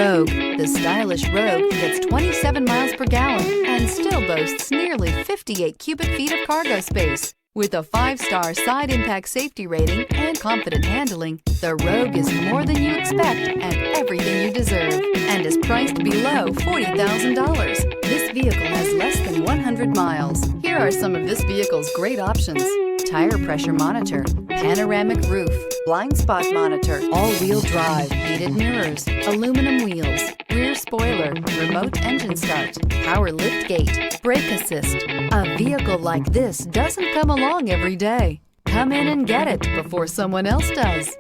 Rogue. The stylish Rogue gets 27 miles per gallon and still boasts nearly 58 cubic feet of cargo space. With a 5-star side impact safety rating and confident handling, the Rogue is more than you expect and everything you deserve, and is priced below $40,000. This vehicle has less than 100 miles. Here are some of this vehicle's great options: tire pressure monitor, panoramic roof, blind spot monitor, all-wheel drive, heated mirrors, aluminum wheels, rear spoiler, remote engine start, power lift gate, brake assist. A vehicle like this doesn't come along every day. Come in and get it before someone else does.